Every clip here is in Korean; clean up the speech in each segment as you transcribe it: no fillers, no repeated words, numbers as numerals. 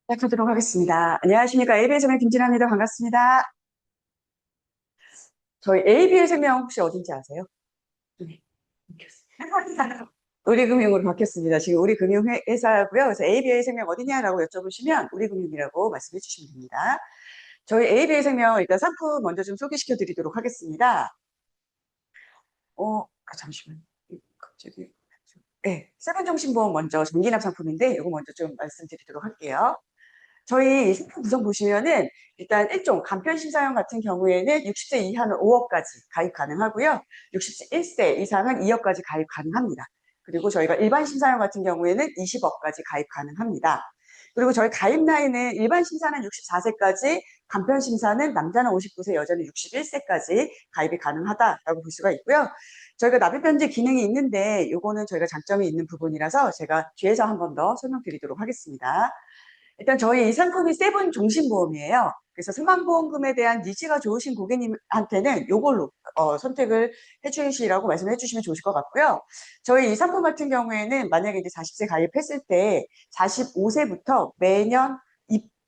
시작하도록 하겠습니다. 안녕하십니까. ABS생명 김진아입니다. 반갑습니다. 저희 ABS생명 혹시 어딘지 아세요? 네. 우리금융으로 바뀌었습니다. 지금 우리금융회사고요. 그래서 ABS생명 어디냐라고 여쭤보시면 우리금융이라고 말씀해 주시면 됩니다. 저희 ABS생명 일단 상품 먼저 좀 소개시켜 드리도록 하겠습니다. 잠시만요. 갑자기. 네, 세븐정신보험 먼저 정기납 상품인데 이거 먼저 좀 말씀드리도록 할게요. 저희 상품 구성 보시면은 일단 1종 간편심사용 같은 경우에는 60세 이하는 5억까지 가입 가능하고요. 61세 이상은 2억까지 가입 가능합니다. 그리고 저희가 일반 심사용 같은 경우에는 20억까지 가입 가능합니다. 그리고 저희 가입 나이는 일반 심사는 64세까지, 간편 심사는 남자는 59세, 여자는 61세까지 가입이 가능하다라고 볼 수가 있고요. 저희가 납입 변제 기능이 있는데 이거는 저희가 장점이 있는 부분이라서 제가 뒤에서 한 번 더 설명드리도록 하겠습니다. 일단 저희 이 상품이 세븐 종신보험이에요. 그래서 사망보험금에 대한 니즈가 좋으신 고객님한테는 이걸로 선택을 해주시라고 말씀해 주시면 좋으실 것 같고요. 저희 이 상품 같은 경우에는 만약에 이제 40세 가입했을 때 45세부터 매년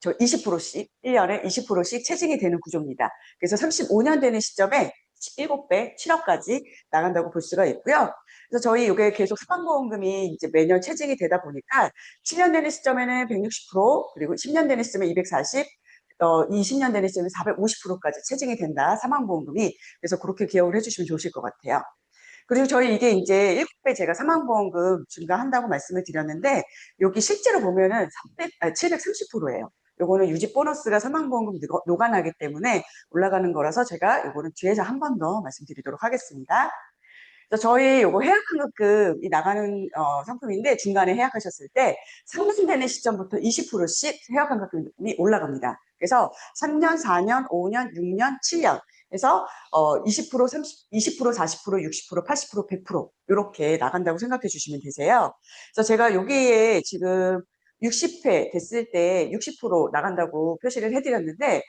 20%씩, 1년에 20%씩 체증이 되는 구조입니다. 그래서 35년 되는 시점에 7배, 7억까지 나간다고 볼 수가 있고요. 그래서 저희 이게 계속 사망보험금이 이제 매년 체증이 되다 보니까 7년 되는 시점에는 160%, 그리고 10년 되는 시점에 240, 20년 되는 시점에 450%까지 체증이 된다, 사망보험금이. 그래서 그렇게 기억을 해주시면 좋으실 것 같아요. 그리고 저희 이게 이제 7배 제가 사망보험금 증가한다고 말씀을 드렸는데, 여기 실제로 보면은 730%예요. 요거는 유지 보너스가 사망보험금 녹아나기 때문에 올라가는 거라서 제가 요거는 뒤에서 한 번 더 말씀드리도록 하겠습니다. 그래서 저희 요거 해약환급금이 나가는 상품인데, 중간에 해약하셨을 때 3년 되는 시점부터 20%씩 해약환급금이 올라갑니다. 그래서 3년, 4년, 5년, 6년, 7년 해서 20%, 30, 20%, 40%, 60%, 80%, 100% 이렇게 나간다고 생각해 주시면 되세요. 그래서 제가 여기에 지금 60회 됐을 때 60% 나간다고 표시를 해드렸는데,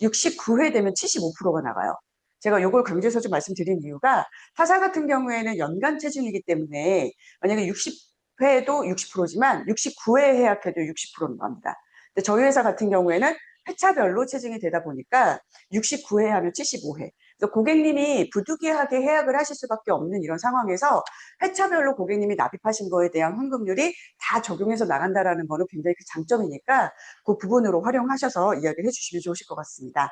69회 되면 75%가 나가요. 제가 요걸 강조해서 좀 말씀드린 이유가, 타사 같은 경우에는 연간 체중이기 때문에 만약에 60회도 60%지만 69회 해약해도 60%는 갑니다. 근데 저희 회사 같은 경우에는 회차별로 체증이 되다 보니까 69회 하면 75회. 그래서 고객님이 부득이하게 해약을 하실 수밖에 없는 이런 상황에서 회차별로 고객님이 납입하신 거에 대한 환급률이 다 적용해서 나간다라는 거는 굉장히 그 장점이니까 그 부분으로 활용하셔서 이야기를 해주시면 좋으실 것 같습니다.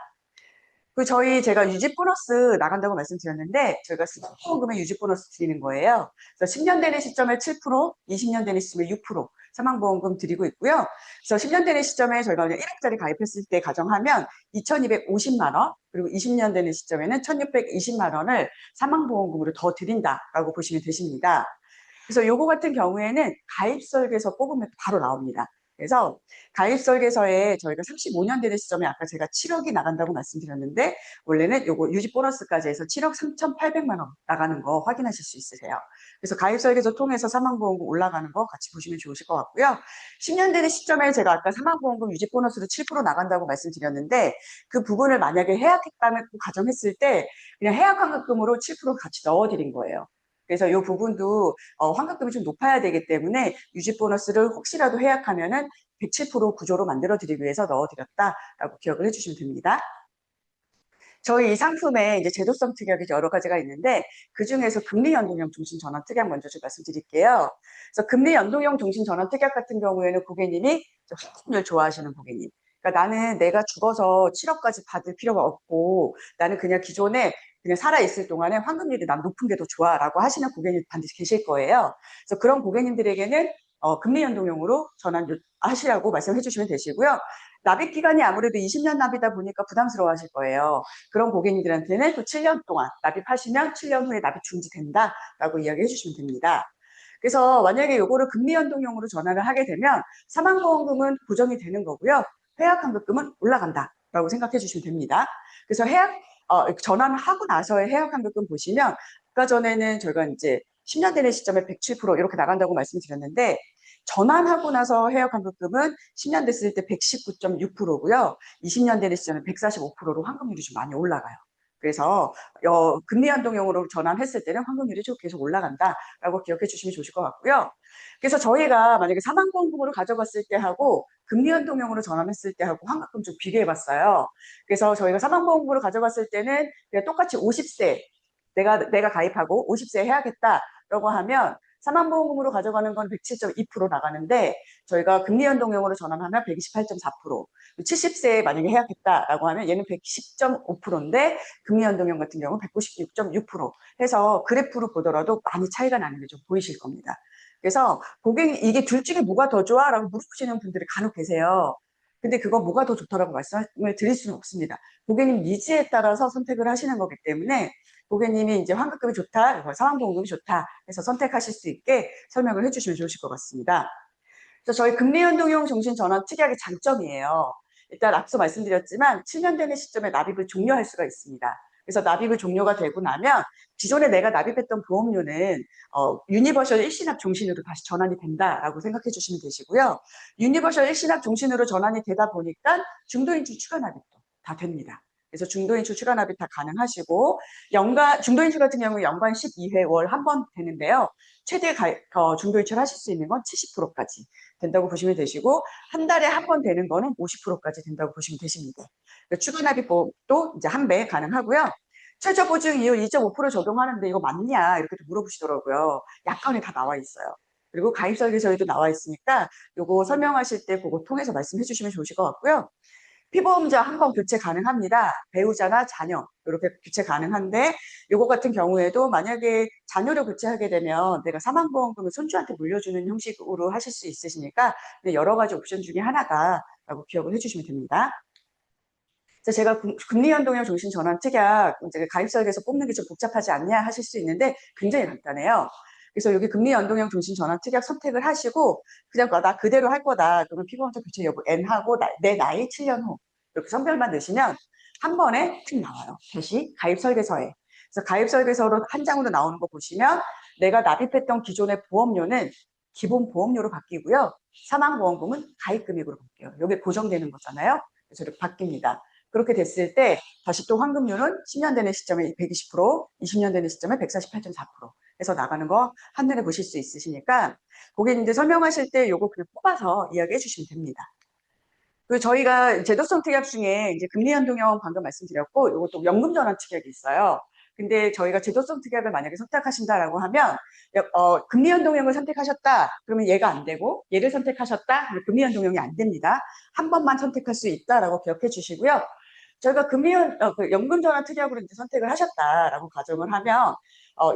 제가 유지 보너스 나간다고 말씀드렸는데, 저희가 사망보험금에 유지 보너스 드리는 거예요. 그래서 10년 되는 시점에 7%, 20년 되는 시점에 6% 사망보험금 드리고 있고요. 그래서 10년 되는 시점에 저희가 그냥 1억짜리 가입했을 때 가정하면 2,250만 원, 그리고 20년 되는 시점에는 1,620만 원을 사망보험금으로 더 드린다라고 보시면 되십니다. 그래서 요거 같은 경우에는 가입설계서 뽑으면 바로 나옵니다. 그래서 가입설계서에 저희가 35년 되는 시점에 아까 제가 7억이 나간다고 말씀드렸는데, 원래는 요거 유지 보너스까지 해서 7억 3,800만 원 나가는 거 확인하실 수 있으세요. 그래서 가입설계서 통해서 사망보험금 올라가는 거 같이 보시면 좋으실 것 같고요. 10년 되는 시점에 제가 아까 사망보험금 유지 보너스로 7% 나간다고 말씀드렸는데, 그 부분을 만약에 해약했다는 가정했을 때 그냥 해약환급금으로 7% 같이 넣어드린 거예요. 그래서 이 부분도 환급금이 좀 높아야 되기 때문에 유지 보너스를 혹시라도 해약하면은 107% 구조로 만들어 드리기 위해서 넣어드렸다라고 기억을 해주시면 됩니다. 저희 이 상품에 이제 제도성 특약이 여러 가지가 있는데, 그 중에서 금리 연동형 종신 전환 특약 먼저 좀 말씀드릴게요. 그래서 금리 연동형 종신 전환 특약 같은 경우에는 고객님이 환급률 좋아하시는 고객님. 그러니까 나는 내가 죽어서 7억까지 받을 필요가 없고, 나는 그냥 기존에 그냥 살아있을 동안에 환급률이 난 높은 게 더 좋아라고 하시는 고객님 반드시 계실 거예요. 그래서 그런 고객님들에게는 금리 연동형으로 전환하시라고 말씀해 주시면 되시고요. 납입 기간이 아무래도 20년 납이다 보니까 부담스러워 하실 거예요. 그런 고객님들한테는 또 7년 동안 납입하시면 7년 후에 납입 중지된다라고 이야기해 주시면 됩니다. 그래서 만약에 요거를 금리 연동형으로 전환을 하게 되면 사망보험금은 고정이 되는 거고요. 해약환급금은 올라간다라고 생각해 주시면 됩니다. 그래서 전환을 하고 나서의 해약환급금 보시면, 아까 전에는 저희가 이제 10년 되는 시점에 107% 이렇게 나간다고 말씀드렸는데, 전환하고 나서 해약환급금은 10년 됐을 때 119.6%고요. 20년 되는 시점에 145%로 환급률이 좀 많이 올라가요. 그래서 금리 연동형으로 전환했을 때는 환급률이 좀 계속 올라간다라고 기억해 주시면 좋으실 것 같고요. 그래서 저희가 만약에 사망보험금으로 가져갔을 때 하고 금리연동형으로 전환했을 때 하고 환급금 좀 비교해 봤어요. 그래서 저희가 사망보험금으로 가져갔을 때는 그냥 똑같이 50세 내가 가입하고 50세 해야겠다라고 하면 사망보험금으로 가져가는 건 107.2% 나가는데 저희가 금리연동형으로 전환하면 128.4%, 70세에 만약에 해야겠다라고 하면 얘는 110.5%인데 금리연동형 같은 경우는 196.6% 해서 그래프로 보더라도 많이 차이가 나는 게 좀 보이실 겁니다. 그래서 고객이 이게 둘 중에 뭐가 더 좋아? 라고 물어보시는 분들이 간혹 계세요. 근데 그거 뭐가 더 좋다라고 말씀을 드릴 수는 없습니다. 고객님 니즈에 따라서 선택을 하시는 거기 때문에 고객님이 이제 환급금이 좋다, 사망보험금이 좋다 해서 선택하실 수 있게 설명을 해주시면 좋으실 것 같습니다. 그래서 저희 금리연동형 종신전환 특약의 장점이에요. 일단 앞서 말씀드렸지만 7년 되는 시점에 납입을 종료할 수가 있습니다. 그래서 납입을 종료가 되고 나면 기존에 내가 납입했던 보험료는 유니버셜 일시납 종신으로 다시 전환이 된다라고 생각해 주시면 되시고요. 유니버셜 일시납 종신으로 전환이 되다 보니까 중도인출 추가 납입도 다 됩니다. 그래서 중도인출 추가 납입 다 가능하시고 중도인출 같은 경우 연간 12회 월 한 번 되는데요. 최대 중도인출 하실 수 있는 건 70%까지 된다고 보시면 되시고 한 달에 한 번 되는 거는 50%까지 된다고 보시면 되십니다. 추가 납입도 이제 한 배 가능하고요. 최저 보증 이율 2.5% 적용하는데 이거 맞냐 이렇게 물어보시더라고요. 약관에 다 나와 있어요. 그리고 가입 설계서에도 나와 있으니까 요거 설명하실 때 그거 통해서 말씀해 주시면 좋으실 것 같고요. 피보험자 한 번 교체 가능합니다. 배우자나 자녀 이렇게 교체 가능한데 요거 같은 경우에도 만약에 자녀를 교체하게 되면 내가 사망보험금을 손주한테 물려주는 형식으로 하실 수 있으시니까 여러 가지 옵션 중에 하나다라고 기억을 해주시면 됩니다. 그래서 제가 금리연동형 종신전환 특약 이제 가입설계에서 뽑는 게 좀 복잡하지 않냐 하실 수 있는데 굉장히 간단해요. 그래서 여기 금리연동형 종신전환 특약 선택을 하시고 그냥 나 그대로 할 거다. 그러면 피보험자 교체 여부 N하고 내 나이 7년 후 이렇게 선별만 넣으시면 한 번에 ঠিক 나와요. 다시 가입설계서에. 그래서 가입설계서로 한 장으로 나오는 거 보시면 내가 납입했던 기존의 보험료는 기본 보험료로 바뀌고요. 사망보험금은 가입금액으로 바뀌어요. 이게 고정되는 거잖아요. 그래서 이렇게 바뀝니다. 그렇게 됐을 때 다시 또 환급률은 10년 되는 시점에 120%, 20년 되는 시점에 148.4% 해서 나가는 거 한눈에 보실 수 있으시니까 고객님들 설명하실 때 요거 그냥 뽑아서 이야기해 주시면 됩니다. 그리고 저희가 제도성 특약 중에 이제 금리연동형 방금 말씀드렸고 요것도 연금전환 특약이 있어요. 근데 저희가 제도성 특약을 만약에 선택하신다라고 하면 금리연동형을 선택하셨다 그러면 얘가 안 되고 얘를 선택하셨다 그러면 금리연동형이 안 됩니다. 한 번만 선택할 수 있다라고 기억해 주시고요. 저희가 연금전환 특약으로 이제 선택을 하셨다라고 가정을 하면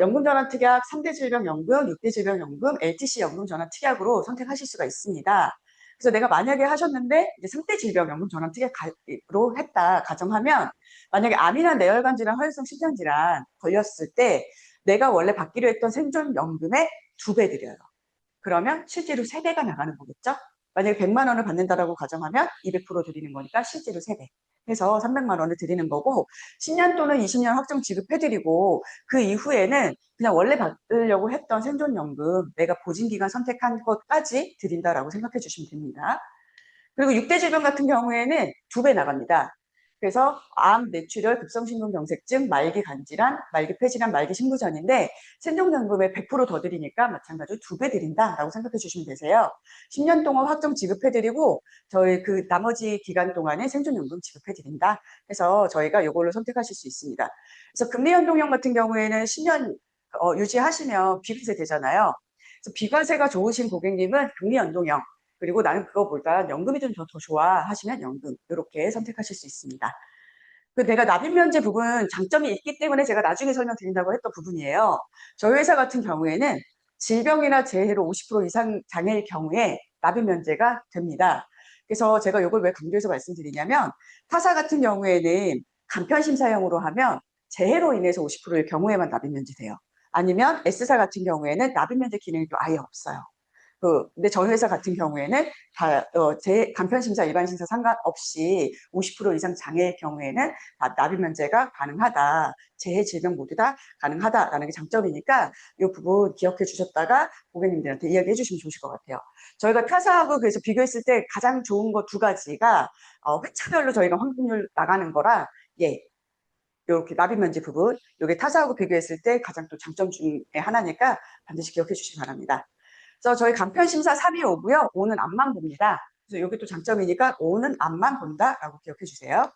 연금전환 특약 3대 질병연금, 6대 질병연금, LTC 연금전환 특약으로 선택하실 수가 있습니다. 그래서 내가 만약에 하셨는데 이제 3대 질병연금 전환 특약으로 했다 가정하면 만약에 암이나 뇌혈관 질환, 허혈성 심장 질환 걸렸을 때 내가 원래 받기로 했던 생존연금의 2배 드려요. 그러면 실제로 3배가 나가는 거겠죠? 만약에 100만 원을 받는다라고 가정하면 200% 드리는 거니까 실제로 3배. 해서 300만 원을 드리는 거고 10년 또는 20년 확정 지급해드리고 그 이후에는 그냥 원래 받으려고 했던 생존연금 내가 보증기간 선택한 것까지 드린다라고 생각해 주시면 됩니다. 그리고 6대 질병 같은 경우에는 2배 나갑니다. 그래서 암, 뇌출혈, 급성심근경색증, 말기 간질환, 말기 폐질환, 말기 심부전인데 생존연금에 100%더 드리니까 마찬가지로 2배 드린다라고 생각해 주시면 되세요. 10년 동안 확정 지급해드리고 저희 그 나머지 기간 동안에 생존연금 지급해드린다 해서 저희가 이걸로 선택하실 수 있습니다. 그래서 금리연동형 같은 경우에는 10년 유지하시면 비과세 되잖아요. 그래서 비과세가 좋으신 고객님은 금리연동형 그리고 나는 그거보다 연금이 좀 더 좋아 하시면 연금 이렇게 선택하실 수 있습니다. 그 내가 납입 면제 부분 장점이 있기 때문에 제가 나중에 설명드린다고 했던 부분이에요. 저희 회사 같은 경우에는 질병이나 재해로 50% 이상 장애일 경우에 납입 면제가 됩니다. 그래서 제가 이걸 왜 강조해서 말씀드리냐면 타사 같은 경우에는 간편 심사형으로 하면 재해로 인해서 50%의 경우에만 납입 면제돼요. 아니면 S사 같은 경우에는 납입 면제 기능이 또 아예 없어요. 근데 저희 회사 같은 경우에는 간편심사, 일반심사 상관없이 50% 이상 장애의 경우에는 다 납입 면제가 가능하다. 재해, 질병 모두 다 가능하다라는 게 장점이니까 이 부분 기억해 주셨다가 고객님들한테 이야기해 주시면 좋으실 것 같아요. 저희가 타사하고 그래서 비교했을 때 가장 좋은 거 2가지가 회차별로 저희가 환급률 나가는 거라 예. 이렇게 납입 면제 부분, 이게 타사하고 비교했을 때 가장 또 장점 중에 하나니까 반드시 기억해 주시기 바랍니다. 그래서 저희 간편심사 3위 오고요. O는 앞만 봅니다. 그래서 이게 또 장점이니까 O는 앞만 본다라고 기억해 주세요.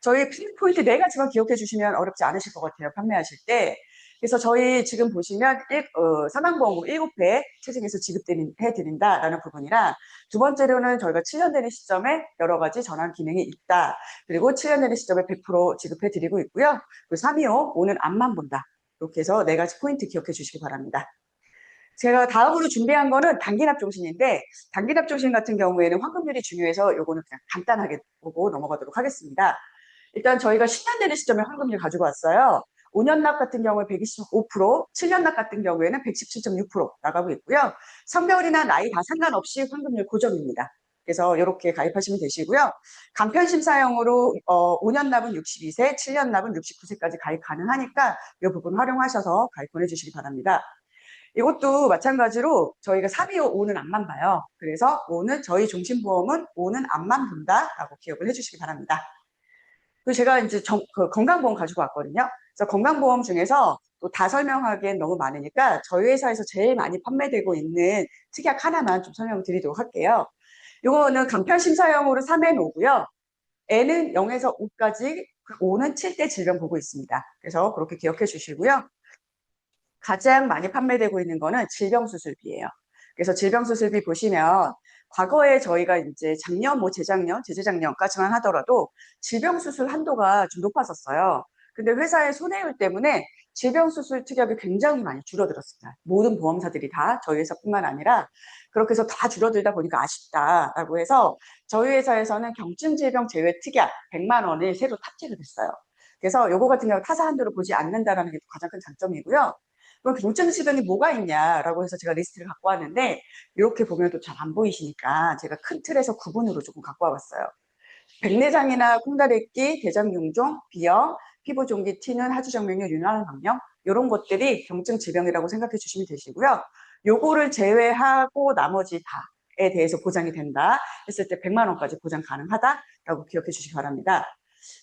저희 포인트 네 가지만 기억해 주시면 어렵지 않으실 것 같아요. 판매하실 때. 그래서 저희 지금 보시면 사망보험금 7회 체증해서 지급해드린다라는 부분이랑 두 번째로는 저희가 7년 되는 시점에 여러 가지 전환 기능이 있다. 그리고 7년 되는 시점에 100% 지급해드리고 있고요. 그리고 325, 5는 앞만 본다. 이렇게 해서 네 가지 포인트 기억해 주시기 바랍니다. 제가 다음으로 준비한 거는 단기납종신인데 단기납종신 같은 경우에는 환급률이 중요해서 요거는 그냥 간단하게 보고 넘어가도록 하겠습니다. 일단 저희가 10년 되는 시점에 환급률 가지고 왔어요. 5년 납 같은 경우에 125%, 7년 납 같은 경우에는 117.6% 나가고 있고요. 성별이나 나이 다 상관없이 환급률 고정입니다. 그래서 이렇게 가입하시면 되시고요. 간편심사용으로 5년 납은 62세, 7년 납은 69세까지 가입 가능하니까 이 부분 활용하셔서 가입 보내주시기 바랍니다. 이것도 마찬가지로 저희가 325, 5는 앞만 봐요. 그래서 5는 저희 종신보험은 5는 앞만 본다라고 기억을 해주시기 바랍니다. 그리고 제가 이제 건강보험 가지고 왔거든요. 그래서 건강보험 중에서 또 다 설명하기엔 너무 많으니까 저희 회사에서 제일 많이 판매되고 있는 특약 하나만 좀 설명드리도록 할게요. 이거는 간편심사용으로 3N 오고요. N은 0에서 5까지, 5는 7대 질병 보고 있습니다. 그래서 그렇게 기억해 주시고요. 가장 많이 판매되고 있는 거는 질병수술비예요. 그래서 질병수술비 보시면 과거에 저희가 이제 작년, 재작년, 재재작년까지만 하더라도 질병수술 한도가 좀 높았었어요. 근데 회사의 손해율 때문에 질병수술 특약이 굉장히 많이 줄어들었습니다. 모든 보험사들이 다 저희 회사뿐만 아니라 그렇게 해서 다 줄어들다 보니까 아쉽다라고 해서 저희 회사에서는 경증질병 제외 특약 100만 원을 새로 탑재를 했어요. 그래서 요거 같은 경우 타사 한도를 보지 않는다는 게 가장 큰 장점이고요. 그럼 경증질병이 뭐가 있냐라고 해서 제가 리스트를 갖고 왔는데 이렇게 보면 또 잘 안 보이시니까 제가 큰 틀에서 구분으로 조금 갖고 와봤어요. 백내장이나 콩다래끼, 대장융종, 비염, 피부종기 튀는 하주정맥류, 윤활강염 이런 것들이 경증질병이라고 생각해 주시면 되시고요. 요거를 제외하고 나머지 다에 대해서 보장이 된다 했을 때 100만 원까지 보장 가능하다라고 기억해 주시기 바랍니다.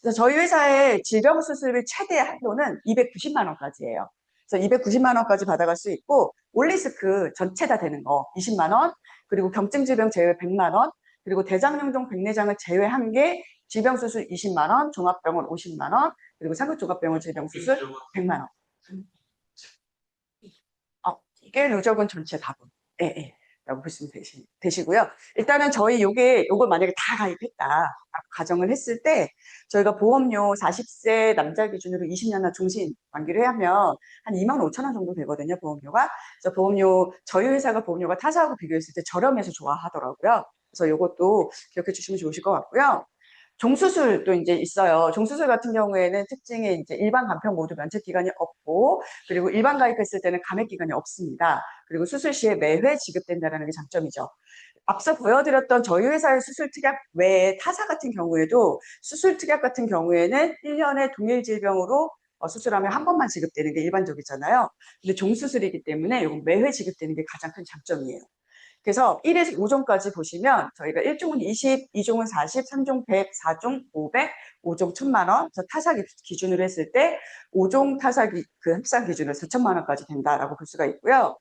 그래서 저희 회사의 질병수술비 최대 한도는 290만 원까지예요. 그래서 290만 원까지 받아갈 수 있고 올리스크 전체 다 되는 거 20만 원, 그리고 경증질병 제외 100만 원, 그리고 대장염종 백내장을 제외한 게 질병수술 20만 원, 종합병원 50만 원, 그리고 상급종합병원 질병수술 100만 원. 이게 누적은 전체 답은. 예, 예. 라고 보시면 되시고요. 일단은 저희 요걸 만약에 다 가입했다. 가정을 했을 때 저희가 보험료 40세 남자 기준으로 20년나 종신 만기를 하면 한 2만 5천 원 정도 되거든요. 보험료가. 그래서 저희 회사가 보험료가 타사하고 비교했을 때 저렴해서 좋아하더라고요. 그래서 요것도 기억해 주시면 좋으실 것 같고요. 종수술도 이제 있어요. 종수술 같은 경우에는 특징이 이제 일반 간편 모두 면책 기간이 없고, 그리고 일반 가입했을 때는 감액 기간이 없습니다. 그리고 수술 시에 매회 지급된다는 게 장점이죠. 앞서 보여드렸던 저희 회사의 수술 특약 외에 타사 같은 경우에도 수술 특약 같은 경우에는 1년에 동일 질병으로 수술하면 한 번만 지급되는 게 일반적이잖아요. 근데 종수술이기 때문에 이건 매회 지급되는 게 가장 큰 장점이에요. 그래서 1에서 5종까지 보시면 저희가 1종은 20, 2종은 40, 3종 100, 4종 500, 5종 1000만 원. 그래서 타사 기준으로 했을 때 5종 타사 그 합산 기준으로 4천만 원까지 된다라고 볼 수가 있고요.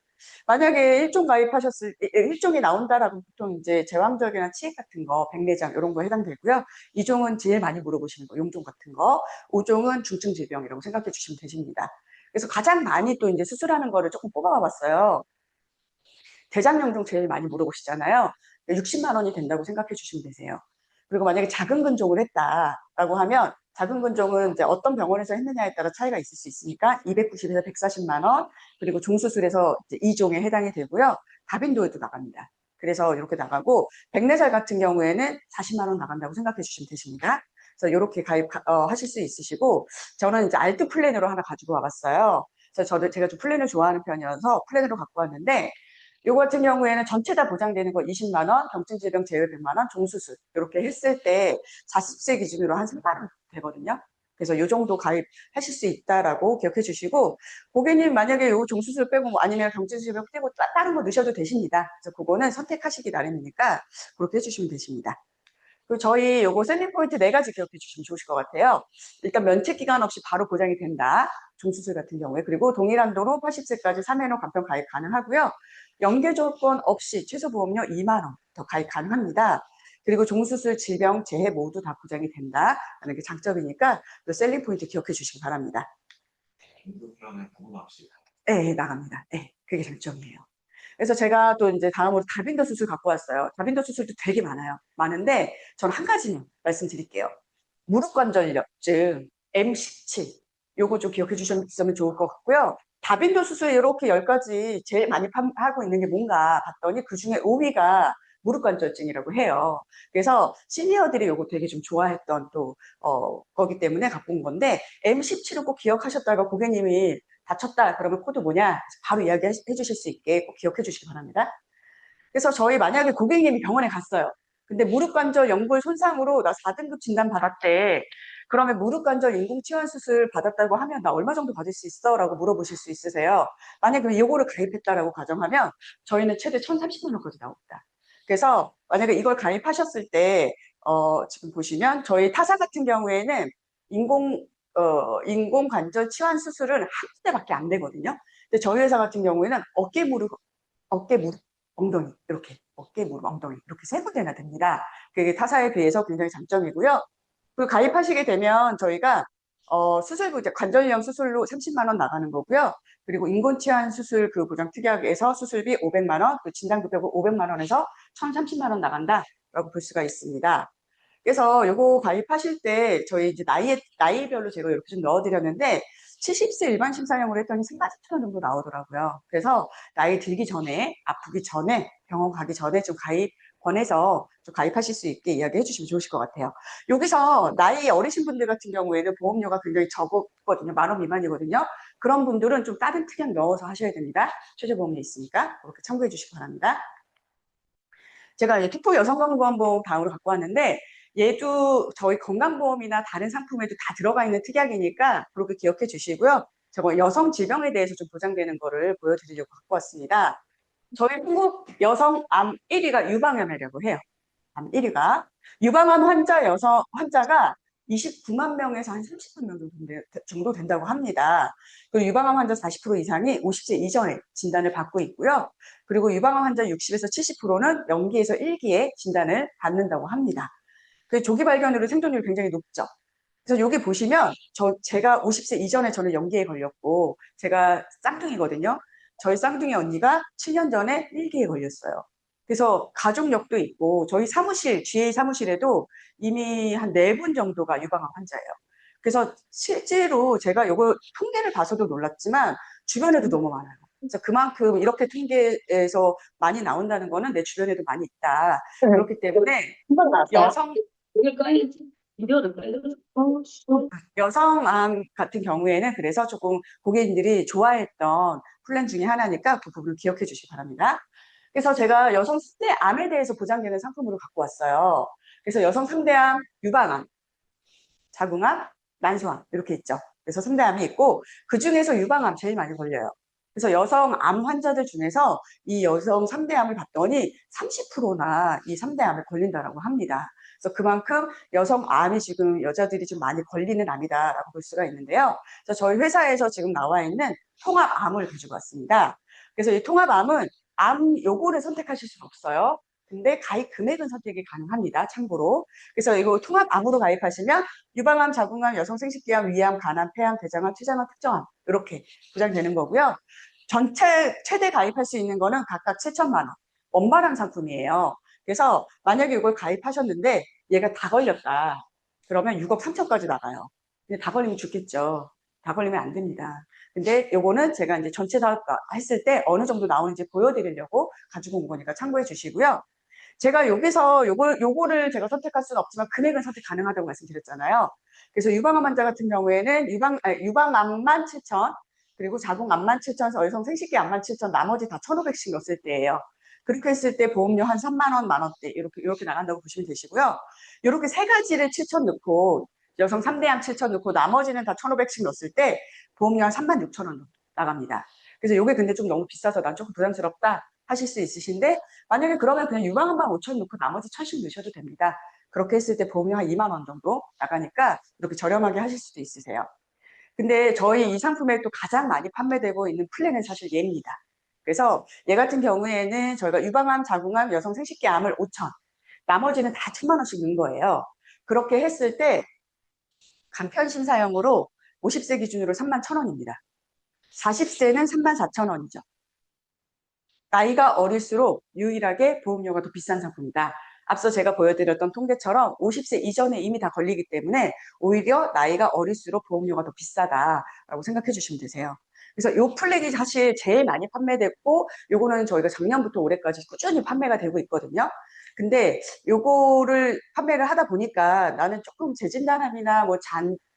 만약에 1종 가입하셨을 때 1종이 나온다라고 보통 이제 제왕절개나 치액 같은 거, 백내장 이런 거 해당되고요. 2종은 제일 많이 물어보시는 거, 용종 같은 거. 5종은 중증 질병이라고 생각해 주시면 되십니다. 그래서 가장 많이 또 이제 수술하는 거를 조금 뽑아와 봤어요. 대장염종 제일 많이 물어보시잖아요. 60만 원이 된다고 생각해 주시면 되세요. 그리고 만약에 작은 근종을 했다라고 하면 작은 근종은 이제 어떤 병원에서 했느냐에 따라 차이가 있을 수 있으니까 290에서 140만 원, 그리고 종수술에서 이제 2종에 해당이 되고요. 다빈도에도 나갑니다. 그래서 이렇게 나가고 백내살 같은 경우에는 40만 원 나간다고 생각해 주시면 되십니다. 그래서 이렇게 가입하실 수 있으시고 저는 이제 알트 플랜으로 하나 가지고 와봤어요. 그래서 제가 좀 플랜을 좋아하는 편이어서 플랜으로 갖고 왔는데 요거 같은 경우에는 전체 다 보장되는 거 20만 원, 경증질병 제외 100만 원, 종수술 이렇게 했을 때 40세 기준으로 한 3만 원 되거든요. 그래서 요 정도 가입하실 수 있다라고 기억해 주시고 고객님 만약에 요 종수술 빼고 뭐 아니면 경증질병 빼고 다른 거 넣으셔도 되십니다. 그래서 그거는 선택하시기 나름이니까 그렇게 해주시면 되십니다. 그리고 저희 요거 셀링 포인트 네 가지 기억해 주시면 좋으실 것 같아요. 일단 면책 기간 없이 바로 보장이 된다. 종수술 같은 경우에. 그리고 동일 한도로 80세까지 3회로 간편 가입 가능하고요. 연계 조건 없이 최소 보험료 2만 원 더 가입 가능합니다. 그리고 종수술, 질병, 재해 모두 다 보장이 된다라는 게 장점이니까 또 셀링 포인트 기억해 주시기 바랍니다. 네, 나갑니다. 네, 그게 장점이에요. 그래서 제가 또 이제 다음으로 다빈더 수술 갖고 왔어요. 다빈더 수술도 되게 많아요. 많은데 저는 한 가지만 말씀드릴게요. 무릎 관절염증 M17 요거 좀 기억해 주셨으면 좋을 것 같고요. 다빈도 수술 이렇게 10가지 제일 많이 하고 있는 게 뭔가 봤더니 그중에 5위가 무릎 관절증이라고 해요. 그래서 시니어들이 요거 되게 좀 좋아했던 또 거기 때문에 갖고 온 건데 M17을 꼭 기억하셨다가 고객님이 다쳤다 그러면 코드 뭐냐 바로 이야기해 주실 수 있게 꼭 기억해 주시기 바랍니다. 그래서 저희 만약에 고객님이 병원에 갔어요. 근데 무릎 관절 연골 손상으로 나 4등급 진단 받았대. 그러면 무릎 관절 인공 치환 수술 받았다고 하면 나 얼마 정도 받을 수 있어? 라고 물어보실 수 있으세요. 만약에 이거를 가입했다라고 가정하면 저희는 최대 1,030만 원까지 나옵니다. 그래서 만약에 이걸 가입하셨을 때 지금 보시면 저희 타사 같은 경우에는 인공 관절 치환 수술은 한 군데밖에 안 되거든요. 근데 저희 회사 같은 경우에는 어깨 무릎 엉덩이 이렇게 어깨 무릎 엉덩이 이렇게 세 군데나 됩니다. 그게 타사에 비해서 굉장히 장점이고요. 그리고 가입하시게 되면 저희가 수술부 관절염 수술로 30만 원 나가는 거고요. 그리고 인공치환 수술 그 보장 특약에서 수술비 500만 원, 그 진단급여 500만 원에서 1,030만 원 나간다라고 볼 수가 있습니다. 그래서 요거 가입하실 때 저희 이제 나이별로 제가 이렇게 좀 넣어드렸는데 70세 일반 심사용으로 했더니 3만 4천 원 정도 나오더라고요. 그래서 나이 들기 전에 아프기 전에 병원 가기 전에 좀 가입 권해서 좀 가입하실 수 있게 이야기해 주시면 좋으실 것 같아요. 여기서 나이 어리신 분들 같은 경우에는 보험료가 굉장히 적거든요. 10,000원 미만이거든요. 그런 분들은 좀 다른 특약 넣어서 하셔야 됩니다. 최저보험료 있으니까 그렇게 참고해 주시기 바랍니다. 제가 이제 투표 여성건강보험 다음으로 갖고 왔는데 얘도 저희 건강보험이나 다른 상품에도 다 들어가 있는 특약이니까 그렇게 기억해 주시고요. 저거 여성 질병에 대해서 좀 보장되는 거를 보여드리려고 갖고 왔습니다. 저희 한국 여성 암 1위가 유방암이라고 해요. 암 1위가. 유방암 환자가 29만 명에서 한 30만 명 정도 된다고 합니다. 그리고 유방암 환자 40% 이상이 50세 이전에 진단을 받고 있고요. 그리고 유방암 환자 60에서 70%는 영기에서 1기에 진단을 받는다고 합니다. 그 조기 발견으로 생존율이 굉장히 높죠. 그래서 여기 보시면 제가 50세 이전에 저는 연기에 걸렸고 제가 쌍둥이거든요. 저희 쌍둥이 언니가 7년 전에 1기에 걸렸어요. 그래서 가족력도 있고 저희 GA 사무실에도 이미 한 4분 정도가 유방암 환자예요. 그래서 실제로 제가 이거 통계를 봐서도 놀랐지만 주변에도 너무 많아요. 그래서 그만큼 이렇게 통계에서 많이 나온다는 거는 내 주변에도 많이 있다. 그렇기 때문에 여성 여성암 같은 경우에는 그래서 조금 고객님들이 좋아했던 플랜 중에 하나니까 그 부분을 기억해 주시기 바랍니다. 그래서 제가 여성 3대 암에 대해서 보장되는 상품으로 갖고 왔어요. 그래서 여성 3대 암, 유방암, 자궁암, 난소암 이렇게 있죠. 그래서 3대 암이 있고 그 중에서 유방암 제일 많이 걸려요. 그래서 여성 암 환자들 중에서 이 여성 3대 암을 봤더니 30%나 이 3대 암에 걸린다라고 합니다. 그래서 그만큼 여성 암이 지금 여자들이 좀 많이 걸리는 암이다라고 볼 수가 있는데요. 그래서 저희 회사에서 지금 나와 있는 통합암을 가지고 왔습니다. 그래서 이 통합암은 암 요거를 선택하실 수는 없어요. 근데 가입 금액은 선택이 가능합니다. 참고로. 그래서 이거 통합암으로 가입하시면 유방암, 자궁암, 여성생식기암, 위암, 간암, 폐암, 대장암, 췌장암, 특정암 이렇게 보장되는 거고요. 전체 최대 가입할 수 있는 거는 각각 7천만 원. 원발암 상품이에요. 그래서 만약에 이걸 가입하셨는데 얘가 다 걸렸다. 그러면 6억 3천까지 나가요. 근데 다 걸리면 죽겠죠. 다 걸리면 안 됩니다. 근데 요거는 제가 이제 전체 다 했을 때 어느 정도 나오는지 보여드리려고 가지고 온 거니까 참고해 주시고요. 제가 여기서 요거를 제가 선택할 수는 없지만 금액은 선택 가능하다고 말씀드렸잖아요. 그래서 유방암 환자 같은 경우에는 유방암만 7천, 그리고 자궁암만 7천, 여성 생식기암만 7천, 나머지 다 1,500씩 넣었을 때예요. 그렇게 했을 때 보험료 한 3만 원, 만 원대 이렇게 나간다고 보시면 되시고요. 이렇게 세 가지를 7천 넣고 여성 3대암 7천 넣고 나머지는 다 1,500씩 넣었을 때 보험료 한 3만 6천 원 나갑니다. 그래서 이게 근데 좀 너무 비싸서 난 조금 부담스럽다 하실 수 있으신데 만약에 그러면 그냥 유방암만 5천 넣고 나머지 1,000씩 넣으셔도 됩니다. 그렇게 했을 때 보험료 한 2만 원 정도 나가니까 이렇게 저렴하게 하실 수도 있으세요. 근데 저희 이 상품에 또 가장 많이 판매되고 있는 플랜은 사실 얘입니다. 그래서 얘 같은 경우에는 저희가 유방암, 자궁암, 여성 생식기암을 5천, 나머지는 다 1,000만 원씩 넣은 거예요. 그렇게 했을 때 간편 심사형으로 50세 기준으로 31,000원입니다. 40세는 34,000원이죠. 나이가 어릴수록 유일하게 보험료가 더 비싼 상품이다. 앞서 제가 보여드렸던 통계처럼 50세 이전에 이미 다 걸리기 때문에 오히려 나이가 어릴수록 보험료가 더 비싸다라고 생각해 주시면 되세요. 그래서 이 플랜이 사실 제일 많이 판매됐고 요거는 저희가 작년부터 올해까지 꾸준히 판매가 되고 있거든요. 근데 요거를 판매를 하다 보니까 나는 조금 재진단암이나 뭐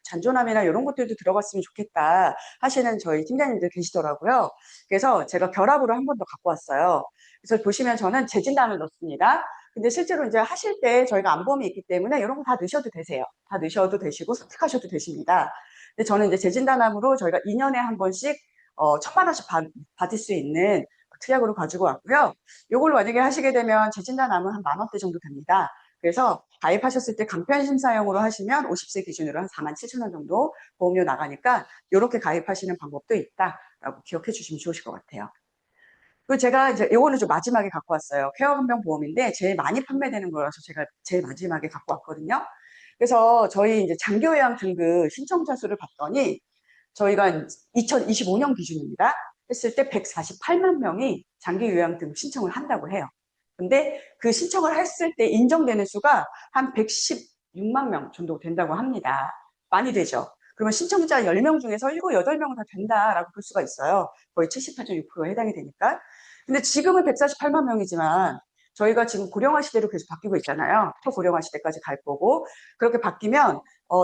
잔존암이나 이런 것들도 들어갔으면 좋겠다 하시는 저희 팀장님들 계시더라고요. 그래서 제가 결합으로 한 번 더 갖고 왔어요. 그래서 보시면 저는 재진단을 넣습니다. 근데 실제로 이제 하실 때 저희가 안보험이 있기 때문에 이런 거 다 넣으셔도 되세요. 다 넣으셔도 되시고 선택하셔도 되십니다. 근데 저는 이제 재진단암으로 저희가 2년에 한 번씩 1,000만 원씩 받을 수 있는 특약으로 가지고 왔고요. 요걸 만약에 하시게 되면 재진단암은 한 10,000원대 정도 됩니다. 그래서 가입하셨을 때 간편심사용으로 하시면 50세 기준으로 한 47,000원 정도 보험료 나가니까 이렇게 가입하시는 방법도 있다라고 기억해 주시면 좋으실 것 같아요. 그리고 제가 이제 요거는 좀 마지막에 갖고 왔어요. 폐업한병보험인데 제일 많이 판매되는 거라서 제가 제일 마지막에 갖고 왔거든요. 그래서 저희 이제 장기요양 등급 신청자 수를 봤더니 저희가 2025년 기준입니다. 했을 때 148만 명이 장기요양 등급 신청을 한다고 해요. 근데 그 신청을 했을 때 인정되는 수가 한 116만 명 정도 된다고 합니다. 많이 되죠. 그러면 신청자 10명 중에서 7, 8명은 다 된다라고 볼 수가 있어요. 거의 78.6%에 해당이 되니까. 근데 지금은 148만 명이지만 저희가 지금 고령화 시대로 계속 바뀌고 있잖아요. 초고령화 시대까지 갈 거고. 그렇게 바뀌면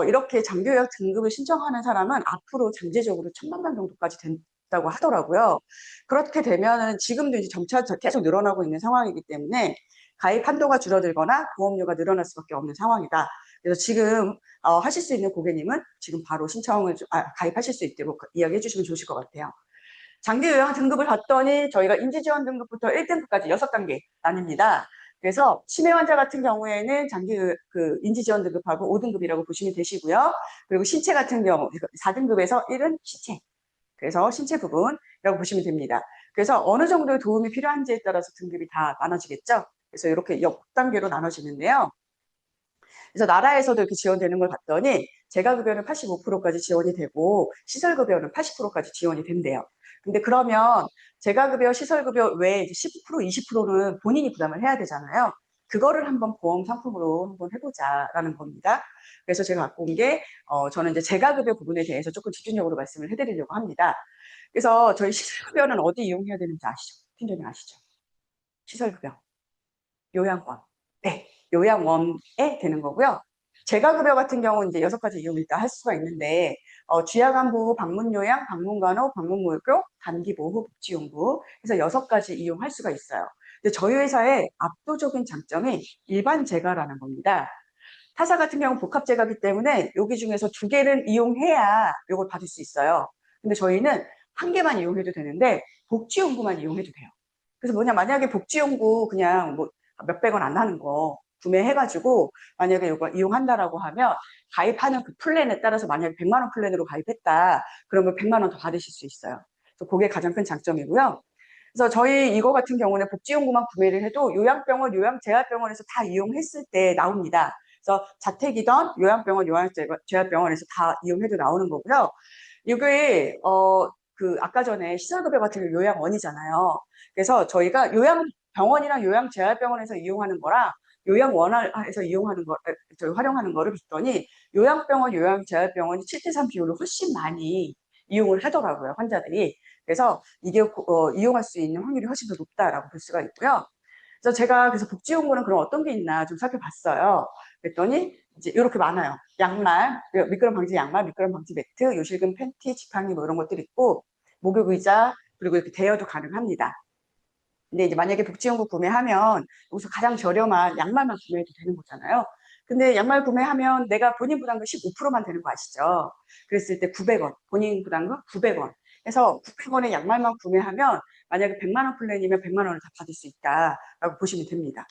이렇게 장기요약 등급을 신청하는 사람은 앞으로 잠재적으로 1,000만 명 정도까지 된다고 하더라고요. 그렇게 되면은 지금도 이제 점차 계속 늘어나고 있는 상황이기 때문에 가입 한도가 줄어들거나 보험료가 늘어날 수밖에 없는 상황이다. 그래서 지금 하실 수 있는 고객님은 지금 바로 가입하실 수 있도록 이야기해 주시면 좋으실 것 같아요. 장기요양 등급을 봤더니 저희가 인지지원 등급부터 1등급까지 6단계 나뉩니다. 그래서 치매 환자 같은 경우에는 인지지원 등급하고 5등급이라고 보시면 되시고요. 그리고 신체 같은 경우 4등급에서 1은 신체. 그래서 신체 부분이라고 보시면 됩니다. 그래서 어느 정도의 도움이 필요한지에 따라서 등급이 다 나눠지겠죠. 그래서 이렇게 6단계로 나눠지는데요. 그래서 나라에서도 이렇게 지원되는 걸 봤더니 재가급여는 85%까지 지원이 되고 시설급여는 80%까지 지원이 된대요. 근데 그러면 재가급여, 시설급여 외에 10%, 20%는 본인이 부담을 해야 되잖아요. 그거를 한번 보험 상품으로 한번 해보자라는 겁니다. 그래서 제가 갖고 온 게 저는 이제 재가급여 부분에 대해서 조금 집중적으로 말씀을 해드리려고 합니다. 그래서 저희 시설급여는 어디 이용해야 되는지 아시죠? 팀장님 아시죠? 시설급여. 요양원. 네, 요양원에 되는 거고요. 재가급여 같은 경우는 이제 6가지 이용을 일단 할 수가 있는데, 주야간부, 방문요양, 방문간호, 방문모교, 단기보호, 복지용부 해서 6가지 이용할 수가 있어요. 근데 저희 회사의 압도적인 장점이 일반 재가라는 겁니다. 타사 같은 경우는 복합재가기 때문에 여기 중에서 2개를 이용해야 이걸 받을 수 있어요. 근데 저희는 1개만 이용해도 되는데 복지용부만 이용해도 돼요. 그래서 만약에 복지용부 그냥 뭐 몇백 원 안 하는 거 구매해가지고 만약에 이거 이용한다라고 하면 가입하는 그 플랜에 따라서 만약에 100만 원 플랜으로 가입했다 그러면 100만 원 더 받으실 수 있어요. 그래서 그게 가장 큰 장점이고요. 그래서 저희 이거 같은 경우는 복지용구만 구매를 해도 요양병원, 요양재활병원에서 다 이용했을 때 나옵니다. 그래서 자택이든 요양병원, 요양재활병원에서 다 이용해도 나오는 거고요. 이게 아까 전에 시설급여 같은 경우 요양원이잖아요. 그래서 저희가 요양병원이랑 요양재활병원에서 이용하는 거랑 요양원에서 저희 활용하는 거를 봤더니 요양병원, 요양재활병원이 7대3 비율을 훨씬 많이 이용을 하더라고요, 환자들이. 그래서 이게 이용할 수 있는 확률이 훨씬 더 높다라고 볼 수가 있고요. 그래서 제가 복지용구는 그럼 어떤 게 있나 좀 살펴봤어요. 그랬더니 이제 이렇게 많아요. 양말, 미끄럼 방지 양말, 미끄럼 방지 매트, 요실금 팬티, 지팡이 뭐 이런 것들이 있고 목욕 의자 그리고 이렇게 대여도 가능합니다. 근데 이제 만약에 복지용구 구매하면 여기서 가장 저렴한 양말만 구매해도 되는 거잖아요. 근데 양말 구매하면 내가 본인 부담금 15%만 되는 거 아시죠? 그랬을 때 900원, 본인 부담금 900원. 해서 900원의 양말만 구매하면 만약에 100만 원 플랜이면 100만 원을 다 받을 수 있다라고 보시면 됩니다.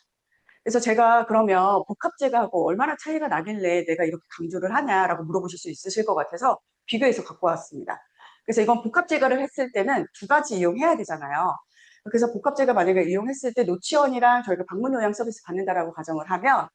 그래서 제가 그러면 복합재가하고 얼마나 차이가 나길래 내가 이렇게 강조를 하냐라고 물어보실 수 있으실 것 같아서 비교해서 갖고 왔습니다. 그래서 이건 복합재가를 했을 때는 2가지 이용해야 되잖아요. 그래서 복합제가 만약에 이용했을 때 노치원이랑 저희가 방문 요양 서비스 받는다라고 가정을 하면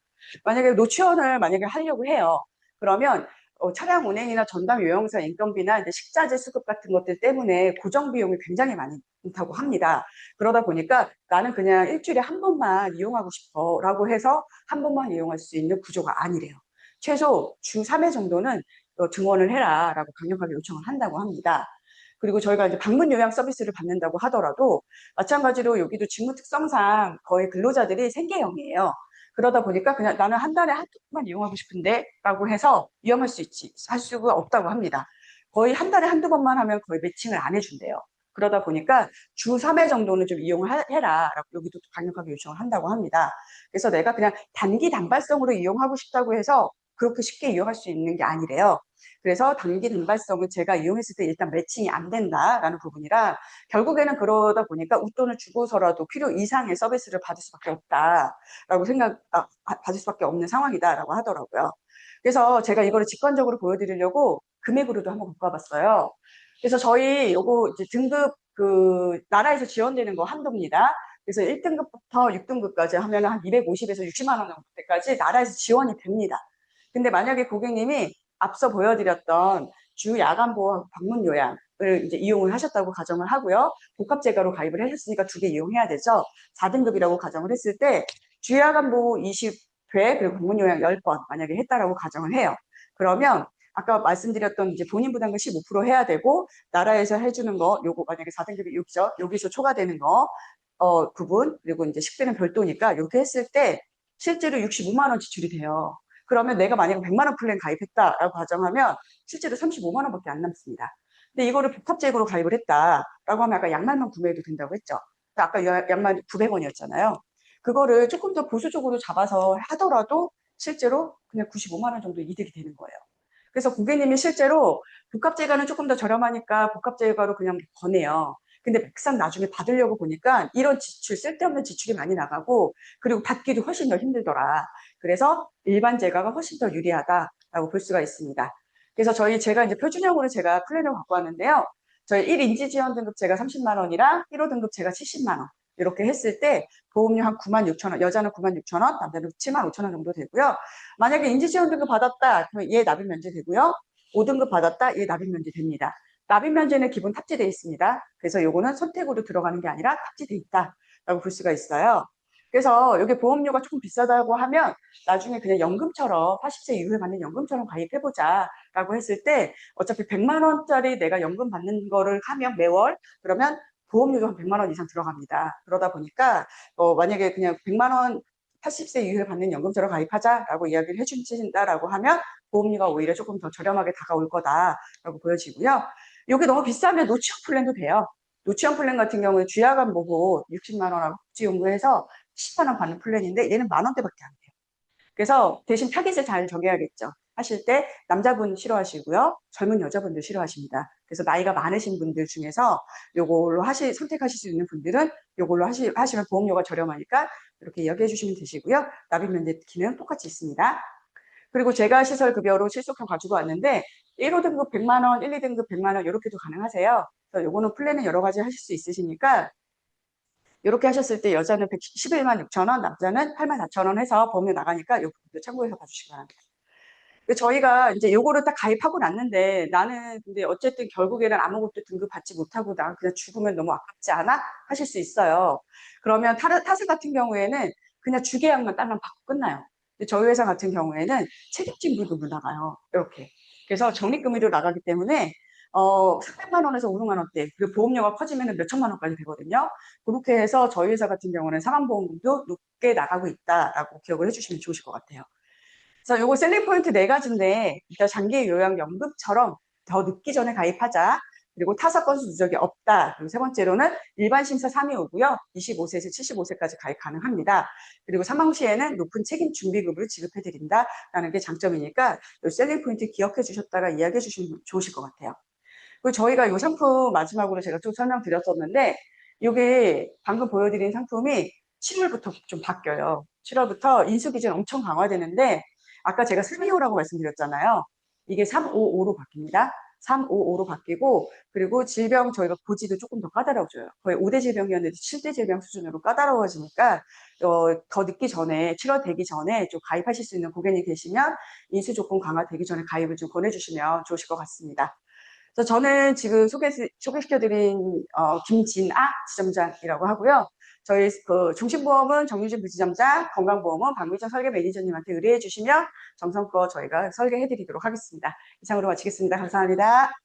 만약에 노치원을 만약에 하려고 해요. 그러면 차량 운행이나 전담 요양사 인건비나 이제 식자재 수급 같은 것들 때문에 고정 비용이 굉장히 많다고 합니다. 그러다 보니까 나는 그냥 일주일에 한 번만 이용하고 싶어라고 해서 한 번만 이용할 수 있는 구조가 아니래요. 최소 주 3회 정도는 등원을 해라라고 강력하게 요청을 한다고 합니다. 그리고 저희가 이제 방문 요양 서비스를 받는다고 하더라도 마찬가지로 여기도 직무 특성상 거의 근로자들이 생계형이에요. 그러다 보니까 그냥 나는 한 달에 한두 번만 이용하고 싶은데 라고 해서 이용할 할 수가 없다고 합니다. 거의 한 달에 한두 번만 하면 거의 매칭을 안 해준대요. 그러다 보니까 주 3회 정도는 좀 이용을 해라 라고 여기도 강력하게 요청을 한다고 합니다. 그래서 내가 그냥 단기 단발성으로 이용하고 싶다고 해서 그렇게 쉽게 이용할 수 있는 게 아니래요. 그래서 단기 단발성은 제가 이용했을 때 일단 매칭이 안 된다라는 부분이라 결국에는 그러다 보니까 웃돈을 주고서라도 필요 이상의 서비스를 받을 수밖에 없다라고 받을 수밖에 없는 상황이다라고 하더라고요. 그래서 제가 이거를 직관적으로 보여드리려고 금액으로도 한번 바꿔봤어요. 그래서 저희 요거 이제 등급 나라에서 지원되는 거 한도입니다. 그래서 1등급부터 6등급까지 하면 한 250에서 60만 원 정도까지 나라에서 지원이 됩니다. 근데 만약에 고객님이 앞서 보여드렸던 주 야간 보호 방문 요양을 이제 이용을 하셨다고 가정을 하고요. 복합제가로 가입을 하셨으니까 두 개 이용해야 되죠. 4등급이라고 가정을 했을 때 주 야간 보호 20회 그리고 방문 요양 10번 만약에 했다라고 가정을 해요. 그러면 아까 말씀드렸던 이제 본인 부담금 15% 해야 되고 나라에서 해주는 거 요거 만약에 4등급이 여기죠. 여기서 초과되는 거 부분 그리고 이제 식비는 별도니까 이렇게 했을 때 실제로 65만 원 지출이 돼요. 그러면 내가 만약에 100만 원 플랜 가입했다라고 가정하면 실제로 35만 원밖에 안 남습니다. 근데 이거를 복합제고로 가입을 했다라고 하면 아까 양말만 구매해도 된다고 했죠. 아까 양말 900원이었잖아요. 그거를 조금 더 보수적으로 잡아서 하더라도 실제로 그냥 95만 원 정도 이득이 되는 거예요. 그래서 고객님이 실제로 복합제가는 조금 더 저렴하니까 복합제가로 그냥 보내요. 근데 막상 나중에 받으려고 보니까 이런 지출, 쓸데없는 지출이 많이 나가고 그리고 받기도 훨씬 더 힘들더라. 그래서 일반 제가가 훨씬 더 유리하다라고 볼 수가 있습니다. 그래서 제가 이제 표준형으로 제가 플랜을 갖고 왔는데요. 저희 1인지 지원 등급 제가 30만 원이랑 1호 등급 제가 70만 원. 이렇게 했을 때 보험료 한 9만 6천 원, 여자는 9만 6천 원, 남자는 7만 5천 원 정도 되고요. 만약에 인지 지원 등급 받았다, 그러면 얘 납입 면제 되고요. 5등급 받았다, 얘 납입 면제 됩니다. 납입 면제는 기본 탑재되어 있습니다. 그래서 요거는 선택으로 들어가는 게 아니라 탑재되어 있다라고 볼 수가 있어요. 그래서 여기 보험료가 조금 비싸다고 하면 나중에 그냥 연금처럼 80세 이후에 받는 연금처럼 가입해보자 라고 했을 때 어차피 100만 원짜리 내가 연금 받는 거를 하면 매월 그러면 보험료도 한 100만 원 이상 들어갑니다. 그러다 보니까 만약에 그냥 100만 원 80세 이후에 받는 연금처럼 가입하자라고 이야기를 해주신다라고 하면 보험료가 오히려 조금 더 저렴하게 다가올 거다라고 보여지고요. 이게 너무 비싸면 노치원 플랜도 돼요. 노치원 플랜 같은 경우는 주야간 보고 60만 원하고 복지연구해서 10만 원 받는 플랜인데 얘는 만 원대밖에 안 돼요. 그래서 대신 타깃을 잘 정해야겠죠. 하실 때 남자분 싫어하시고요. 젊은 여자분들 싫어하십니다. 그래서 나이가 많으신 분들 중에서 요걸로 선택하실 수 있는 분들은 요걸로 하시면 보험료가 저렴하니까 이렇게 이야기해 주시면 되시고요. 납입 면제 기능 똑같이 있습니다. 그리고 제가 시설급여로 실속형 가지고 왔는데 1호 등급 100만 원, 1, 2등급 100만 원 이렇게도 가능하세요. 그래서 요거는 플랜은 여러 가지 하실 수 있으시니까 이렇게 하셨을 때 여자는 111만 6천 원, 남자는 8만 4천 원 해서 보험료 나가니까 요 부분도 참고해서 봐주시기 바랍니다. 저희가 이제 요거를 딱 가입하고 났는데 나는 근데 어쨌든 결국에는 아무것도 등급 받지 못하고 나 그냥 죽으면 너무 아깝지 않아? 하실 수 있어요. 그러면 타사 같은 경우에는 그냥 주계약만 딸랑 받고 끝나요. 근데 저희 회사 같은 경우에는 책임진 부분으로 나가요. 이렇게. 그래서 적립금리로 나가기 때문에 300만 원에서 500만 원대 그리고 보험료가 커지면 몇 천만 원까지 되거든요. 그렇게 해서 저희 회사 같은 경우는 사망보험금도 높게 나가고 있다라고 기억을 해주시면 좋으실 것 같아요. 그래서 요거 셀링 포인트 네 가지인데 일단 장기 요양연금처럼 더 늦기 전에 가입하자. 그리고 타사 건수 누적이 없다. 그리고 세 번째로는 일반 심사 3이 오고요. 25세에서 75세까지 가입 가능합니다. 그리고 사망 시에는 높은 책임 준비금을 지급해 드린다라는 게 장점이니까 요 셀링 포인트 기억해 주셨다가 이야기해 주시면 좋으실 것 같아요. 그리고 저희가 이 상품 마지막으로 제가 좀 설명드렸었는데 이게 방금 보여드린 상품이 7월부터 좀 바뀌어요. 7월부터 인수기준 엄청 강화되는데 아까 제가 325라고 말씀드렸잖아요. 이게 355로 바뀝니다. 355로 바뀌고, 그리고 질병 저희가 고지도 조금 더 까다로워져요. 거의 5대 질병이었는데 7대 질병 수준으로 까다로워지니까 더 늦기 전에 7월 되기 전에 좀 가입하실 수 있는 고객님 계시면 인수 조건 강화되기 전에 가입을 좀 권해주시면 좋으실 것 같습니다. 그래서 저는 지금 소개시켜드린 김진아 지점장이라고 하고요. 저희 그 종신보험은 정유진 부지점장, 건강보험은 박미정 설계 매니저님한테 의뢰해 주시면 정성껏 저희가 설계해 드리도록 하겠습니다. 이상으로 마치겠습니다. 감사합니다.